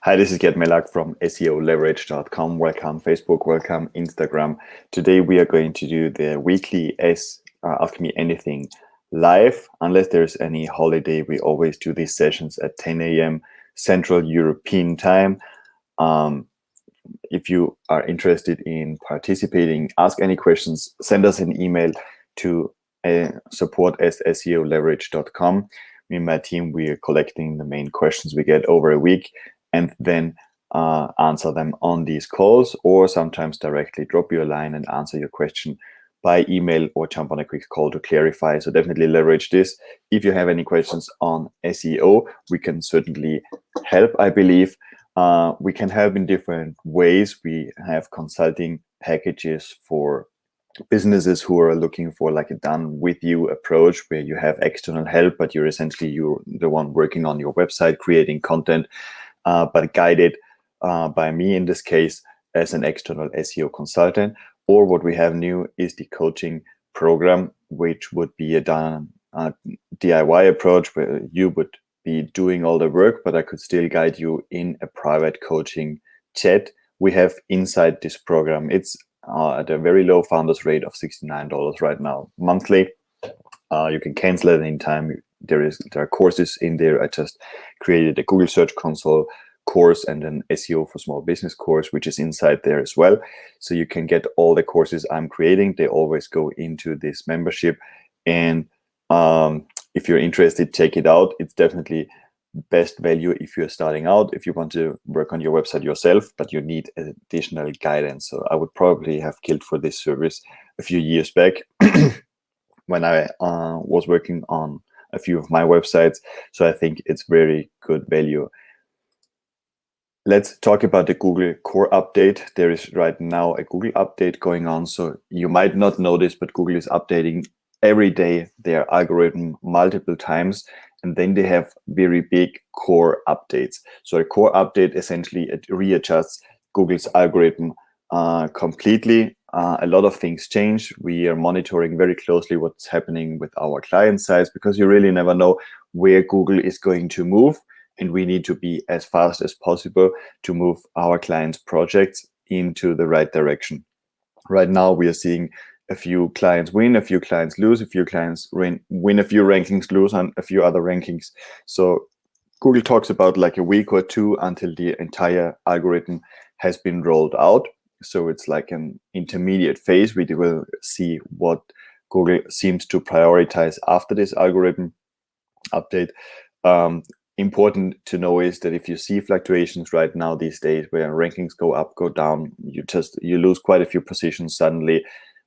Hi, this is Gerd Mellak from SEOleverage.com. Welcome Facebook, welcome Instagram. Today we are going to do the weekly Ask Me Anything live. Unless there's any holiday, we always do these sessions at 10 a.m. Central European time. If you are interested in participating, ask any questions, send us an email to support@SEOleverage.com. Me and my team, we are collecting the main questions we get over a week and then answer them on these calls, or sometimes directly drop you a line and answer your question by email or jump on a quick call to clarify. So definitely leverage this. If you have any questions on SEO, we can certainly help, I believe. We can help in different ways. We have consulting packages for businesses who are looking for like a done with you approach, where you have external help, but you're the one working on your website, creating content, but guided by me in this case as an external SEO consultant. Or what we have new is the coaching program, which would be a DIY approach where you would be doing all the work, but I could still guide you in a private coaching chat we have inside this program. It's at a very low founders rate of $69 right now monthly. You can cancel at any time. There are courses in there. I just created a Google Search Console course and an SEO for small business course, which is inside there as well. So you can get all the courses I'm creating. They always go into this membership. And if you're interested, check it out. It's definitely best value if you're starting out, if you want to work on your website yourself, but you need additional guidance. So I would probably have killed for this service a few years back when I was working on a few of my websites. So I think it's very good value. Let's talk about the Google Core Update. There is right now a Google update going on. So you might not know this, but Google is updating every day their algorithm multiple times, and then they have very big core updates. So a core update essentially it readjusts Google's algorithm completely. A lot of things change. We are monitoring very closely what's happening with our client sites, because you really never know where Google is going to move, and we need to be as fast as possible to move our clients' projects into the right direction. Right now, we are seeing a few clients win, a few clients lose, a few clients win a few rankings, lose on a few other rankings. So Google talks about like a week or two until the entire algorithm has been rolled out. So it's like an intermediate phase. We will see what Google seems to prioritize after this algorithm update. Important to know is that if you see fluctuations right now these days where rankings go up, go down, you lose quite a few positions suddenly.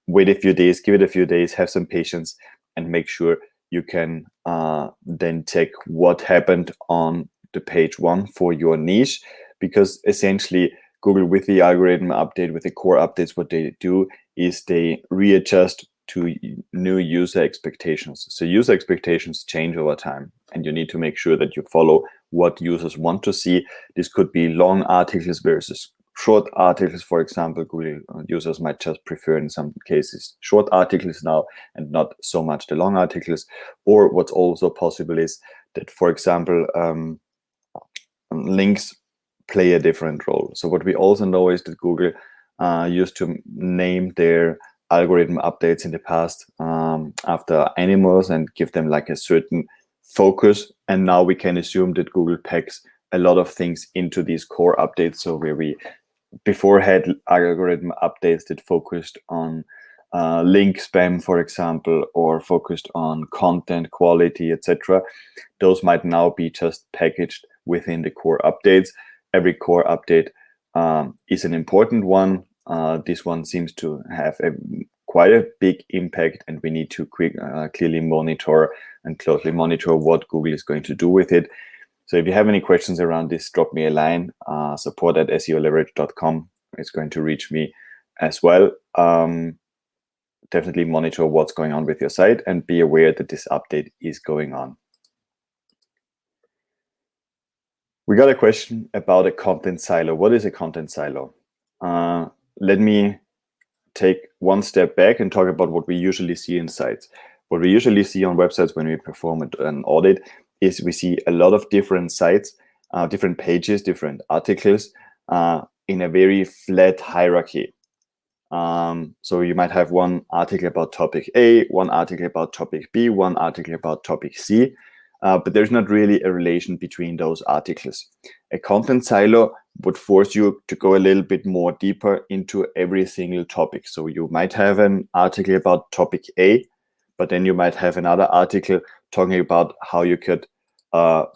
Wait a few days, give it a few days, have some patience, and make sure you can then check what happened on the page one for your niche. Because essentially Google, with the algorithm update, with the core updates, what they do is they readjust to new user expectations. So user expectations change over time, and you need to make sure that you follow what users want to see. This could be long articles versus short articles. For example, Google users might just prefer in some cases short articles now and not so much the long articles. Or what's also possible is that, for example, links play a different role. So what we also know is that Google used to name their algorithm updates in the past after animals and give them like a certain focus. And now we can assume that Google packs a lot of things into these core updates. So where we before had algorithm updates that focused on link spam, for example, or focused on content quality, etc. Those might now be just packaged within the core updates. Every core update is an important one. This one seems to have quite a big impact, and we need to clearly monitor and closely monitor what Google is going to do with it. So if you have any questions around this, drop me a line. Support@SEOleverage.com is going to reach me as well. Definitely monitor what's going on with your site and be aware that this update is going on. We got a question about a content silo. What is a content silo? Let me take one step back and talk about what we usually see in sites. What we usually see on websites when we perform an audit is we see a lot of different sites different pages, different articles in a very flat hierarchy. So you might have one article about topic A, one article about topic B, one article about topic C, but there's not really a relation between those articles. A content silo would force you to go a little bit more deeper into every single topic. So you might have an article about topic A, but then you might have another article talking about how you could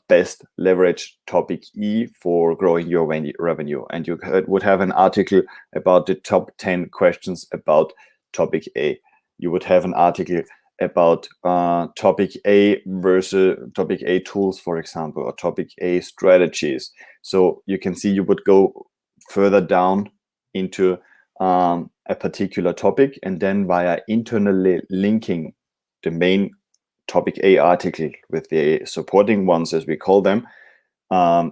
best leverage topic E for growing your revenue. And you would have an article about the top 10 questions about topic A. You would have an article about topic A versus topic A tools, for example, or topic A strategies. So you can see you would go further down into a particular topic, and then via internally linking the main topic A article with the supporting ones, as we call them,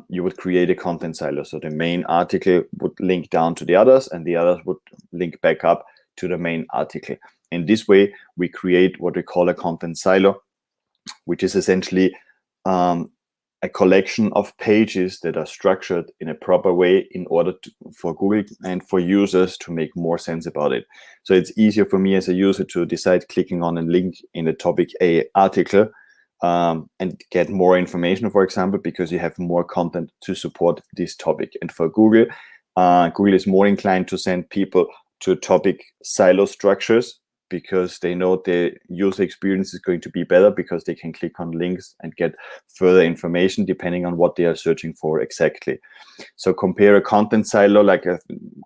you would create a content silo. So the main article would link down to the others, and the others would link back up to the main article. In this way, we create what we call a content silo, which is essentially a collection of pages that are structured in a proper way in order for Google and for users to make more sense about it. So it's easier for me as a user to decide clicking on a link in a topic A article and get more information, for example, because you have more content to support this topic. And for Google, Google is more inclined to send people to topic silo structures, because they know the user experience is going to be better, because they can click on links and get further information depending on what they are searching for exactly. So compare a content silo, like a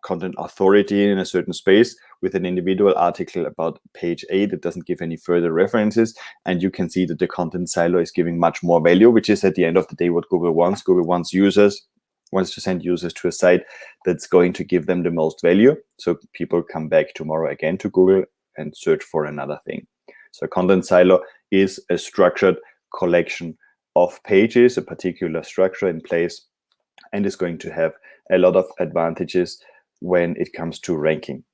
content authority in a certain space, with an individual article about page A that doesn't give any further references, and you can see that the content silo is giving much more value, which is at the end of the day what Google wants. Google wants to send users to a site that's going to give them the most value, so people come back tomorrow again to Google and search for another thing. So content silo is a structured collection of pages, a particular structure in place, and is going to have a lot of advantages when it comes to ranking.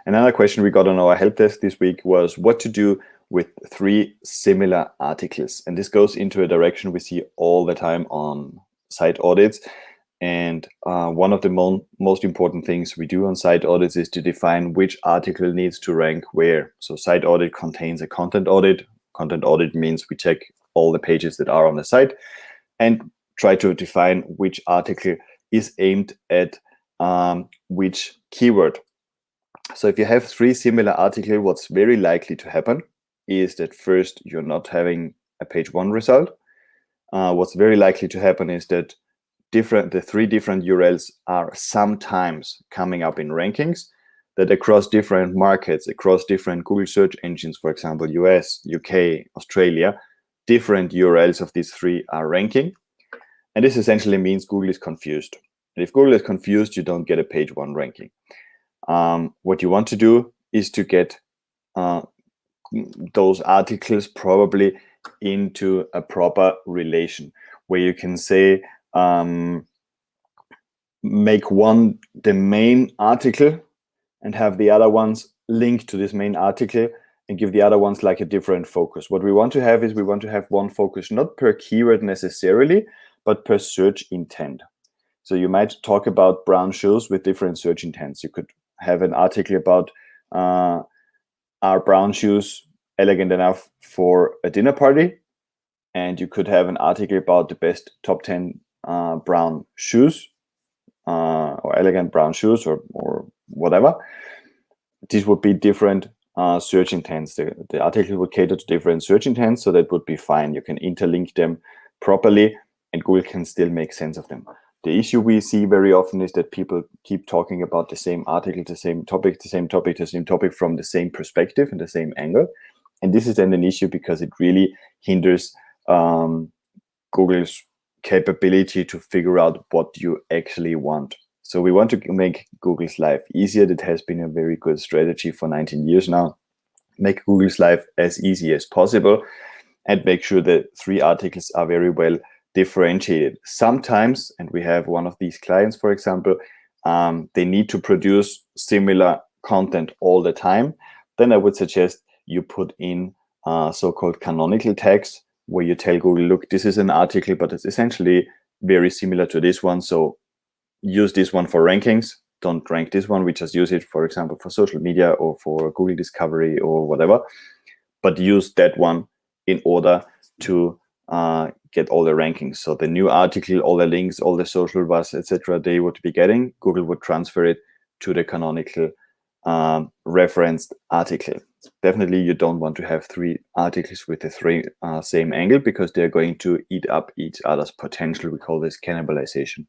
Another question we got on our help desk this week was what to do with 3 similar articles. And this goes into a direction we see all the time on site audits. And one of the most important things we do on site audits is to define which article needs to rank where. So site audit contains a content audit. Content audit means we check all the pages that are on the site and try to define which article is aimed at which keyword. So if you have 3 similar articles, what's very likely to happen is that first, you're not having a page 1 result. What's very likely to happen is that the 3 different URLs are sometimes coming up in rankings, that across different markets, across different Google search engines, for example, US, UK, Australia, different URLs of these 3 are ranking. And this essentially means Google is confused. And if Google is confused, you don't get a page 1 ranking. What you want to do is to get those articles probably into a proper relation, where you can say, make one the main article and have the other ones linked to this main article, and give the other ones like a different focus. What we want to have is we want to have one focus, not per keyword necessarily, but per search intent. So you might talk about brown shoes with different search intents. You could have an article about are brown shoes elegant enough for a dinner party? And you could have an article about the best top 10 brown shoes or elegant brown shoes or whatever. These would be different search intents. The article would cater to different search intents, so that would be fine. You can interlink them properly and Google can still make sense of them. The issue we see very often is that people keep talking about the same article, the same topic from the same perspective and the same angle. And this is then an issue because it really hinders Google's capability to figure out what you actually want. So we want to make Google's life easier. That has been a very good strategy for 19 years now. Make Google's life as easy as possible and make sure that 3 articles are very well differentiated. Sometimes, and we have one of these clients, for example, they need to produce similar content all the time. Then I would suggest you put in so-called canonical tags where you tell Google, look, this is an article, but it's essentially very similar to this one. So use this one for rankings. Don't rank this one. We just use it, for example, for social media or for Google Discovery or whatever. But use that one in order to get all the rankings. So the new article, all the links, all the social buzz, etc., they would be getting, Google would transfer it to the canonical referenced article. Definitely, you don't want to have 3 articles with the same angle, because they're going to eat up each other's potential. We call this cannibalization.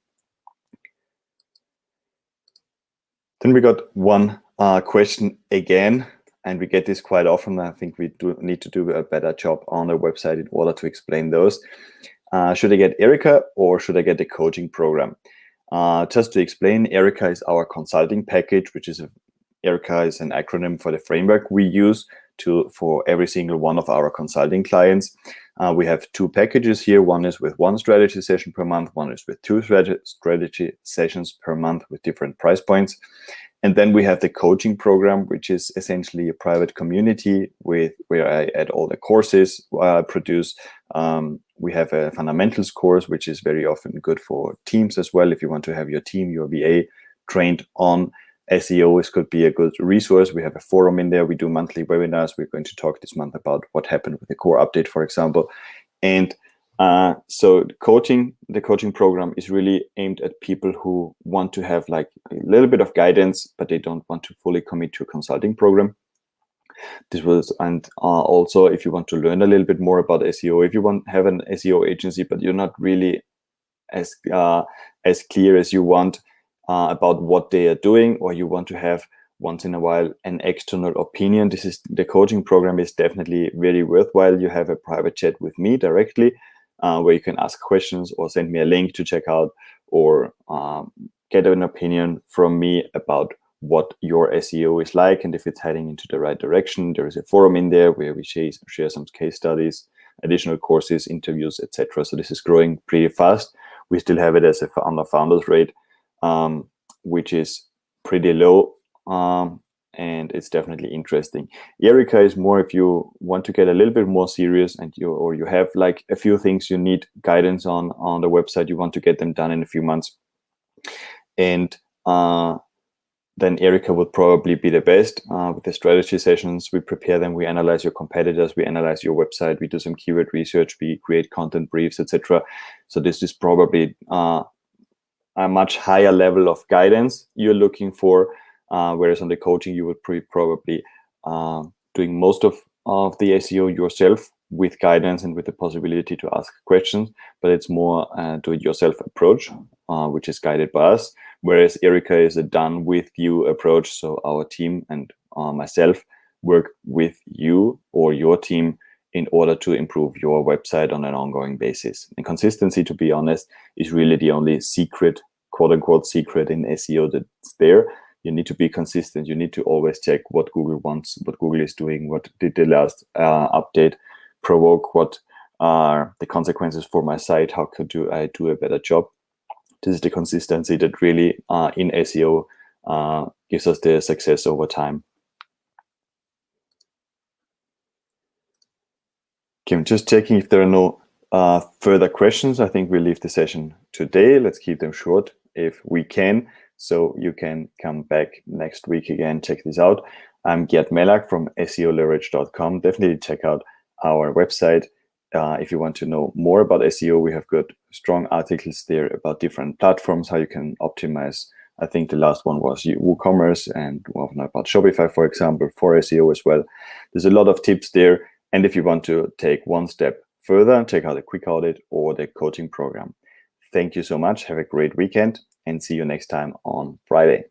Then we got one question again, and we get this quite often. I think we do need to do a better job on the website in order to explain those. Should I get Erica or should I get the coaching program? Just to explain, Erica is our consulting package, which is Erica is an acronym for the framework we use for every single one of our consulting clients. We have 2 packages here. One is with 1 strategy session per month. One is with 2 strategy sessions per month with different price points. And then we have the coaching program, which is essentially a private community where I add all the courses I produce. We have a fundamentals course, which is very often good for teams as well. If you want to have your team, your VA trained on SEO, this could be a good resource. We have a forum in there. We do monthly webinars. We're going to talk this month about what happened with the core update, for example. And so the coaching program is really aimed at people who want to have like a little bit of guidance, but they don't want to fully commit to a consulting program. And also, if you want to learn a little bit more about SEO, if you have an SEO agency, but you're not really as clear as you want about what they are doing, or you want to have once in a while an external opinion, the coaching program is definitely very worthwhile. You have a private chat with me directly, where you can ask questions or send me a link to check out, or get an opinion from me about what your SEO is like and if it's heading into the right direction. There is a forum in there where we share some case studies, additional courses, interviews, etc. So this is growing pretty fast. We still have it as on the founders rate, which is pretty low, and it's definitely interesting. Erica is more if you want to get a little bit more serious and you have like a few things you need guidance on the website, you want to get them done in a few months. And then Erica would probably be the best. With the strategy sessions, we prepare them, we analyze your competitors, we analyze your website, we do some keyword research, we create content briefs, etc. So this is probably a much higher level of guidance you're looking for, whereas on the coaching, you would probably doing most of the SEO yourself with guidance and with the possibility to ask questions, but it's more do-it-yourself approach, which is guided by us. Whereas Erica is a done-with-you approach. So our team and myself work with you or your team in order to improve your website on an ongoing basis. And consistency, to be honest, is really the only secret, quote-unquote secret in SEO that's there. You need to be consistent. You need to always check what Google wants, what Google is doing, what did the last update provoke, what are the consequences for my site, how could I do a better job. This is the consistency that really in SEO gives us the success over time. Okay, I'm just checking if there are no further questions. I think we'll leave the session today. Let's keep them short if we can, so you can come back next week again, check this out. I'm Gert Mellak from SEOleverage.com. Definitely check out our website. If you want to know more about SEO, we have got strong articles there about different platforms, how you can optimize. I think the last one was WooCommerce, and one about Shopify, for example, for SEO as well. There's a lot of tips there. And if you want to take one step further, check out the quick audit or the coaching program. Thank you so much. Have a great weekend and see you next time on Friday.